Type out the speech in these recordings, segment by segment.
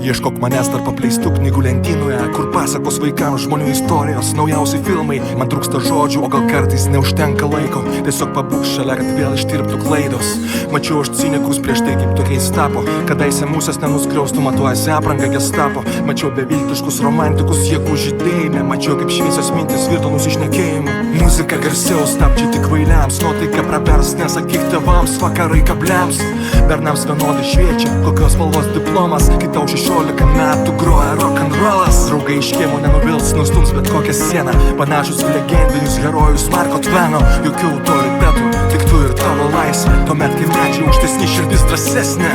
Ieškok manęs tarp apleistų knygų lentynoje, kur pasakos vaikams žmonių istorijos, naujausi filmai. Man trūksta žodžių, o gal kartais neužtenka laiko. Tiesiog pabūk šalia, kad vėl ištirptų klaidos. Mačiau aš cinikus prieš tai, kaip tokiais tapo. Kadaise musės nenuskriaustų, matuojasi aprangą gestapo. Mačiau beviltiškus romantikus jėgų žydėjime. Mačiau, kaip šviesios mintis virto nusišnekėjimu. Muzika garsiau, stabdžiai tik kvailiams. Nuotaika pravers, nesakyk tėvams, vakarai kabliams. Bernams vienodai šviečia, kokios spalvos diplomas. Kai tau 16 metų groja rock'n'rollas. Draugai iš kiemo nenuvils, nustums bet kokią sieną. Panašus į legendinius herojus Marko Tveno. Jokių autoritetų, tik tu ir tavo laisvė. Tuomet, kai medžiai aukštesni, širdis drąsesnė.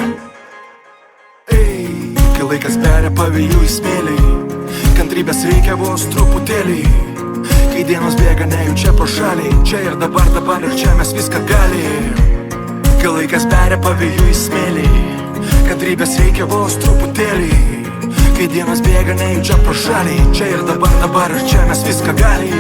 Kai laikas beria pavėjų į smėlį, kantrybės reikia vos truputėlį. Kai dienos bėga nejučia pro šalį, čia ir dabar ir čia mes viską gali. Kai laikas beria pavėjų į smėlį, kantrybės reikia vos truputėlį. Kai dienos bėga nejučia pro šalį, čia ir dabar ir čia mes viską gali.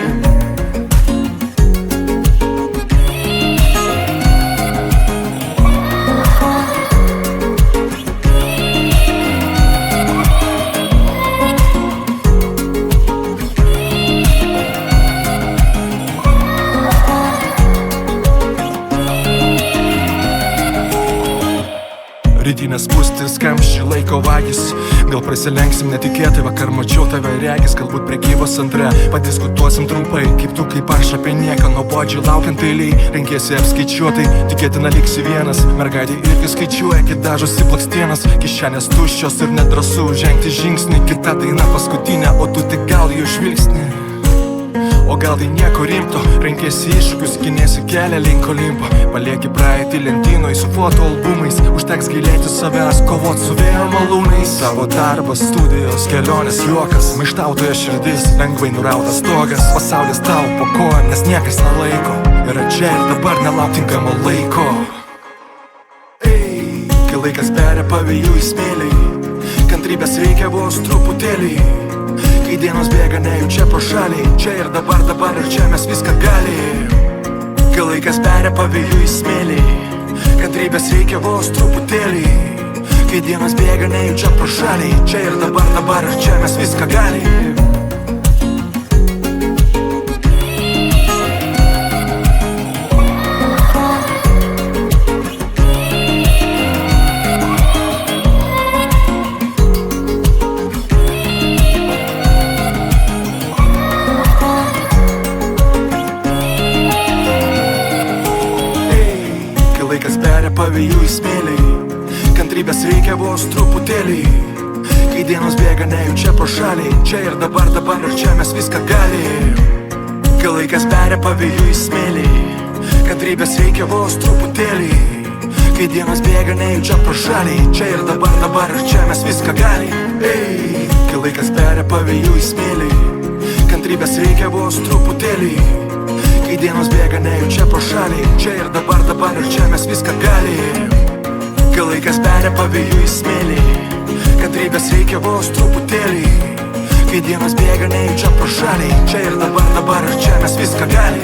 Rytinės spūstis, kamščiai, laiko vagys. Gal prasilenksim netikėtai, vakar mačiau tave regis. Galbūt prekybos centre padiskutuosim trumpai. Kaip tu, kaip aš apie nieką, nuobodžiai laukiant eiliai. Renkiesi apskaičiuotai, tikėtina liksi vienas. Mergaitė irgi skaičiuoja, kai dažosi blakstienas. Kišenės tuščios ir nedrąsu žengti žingsnį. Kita daina paskutinė, o tu tik gal jų žvilgsnį. O gal tai nieko rimto, renkėsi iššūkius, gynėsi kelią link Olimpo. Palieki praeitį lentynoj su foto albumais. Užteks gailėti savęs, kovot su vėjo malūnais. Tavo darbas, studijos, kelionės, juokas. Maištautoja širdis, lengvai nurautas stogas. Pasaulis tau po kojom, nes niekas nelaiko. Yra čia ir dabar, nelauk tinkamo laiko. Kai laikas beria pavėjų į smėlį, kantrybės reikia vos truputėlį. Kai dienos bėga nejučia pro šalį, čia ir dabar ir čia mes viską gali. Kai laikas beria pavėjų į smėlį, kantrybės reikia vos truputėlį. Kai dienos bėga nejučia pro šalį, čia ir dabar ir čia mes viską gali. Laikas beria pavėjų į smėlį, kantrybės reikia vos truputėlį. Kai dienos bėga nejučia pro šalį, čia ir dabar ir čia mes viską gali. Kai laikas beria pavėjų į smėlį, kantrybės reikia vos truputėlį. Kai dienos bėga nejučia pro šalį, čia ir dabar ir čia mes viską gali. Kai laikas beria pavėjų į smėlį, kantrybės reikia vos truputėlį. Kai dienos bėga nejučia pro šalį, čia ir dabar ir čia mes viską gali. Kai laikas beria pavėjų į smėlį, kantrybės reikia vos truputėlį. Kai dienos bėga nejučia pro šalį, čia ir dabar ir čia mes viską gali.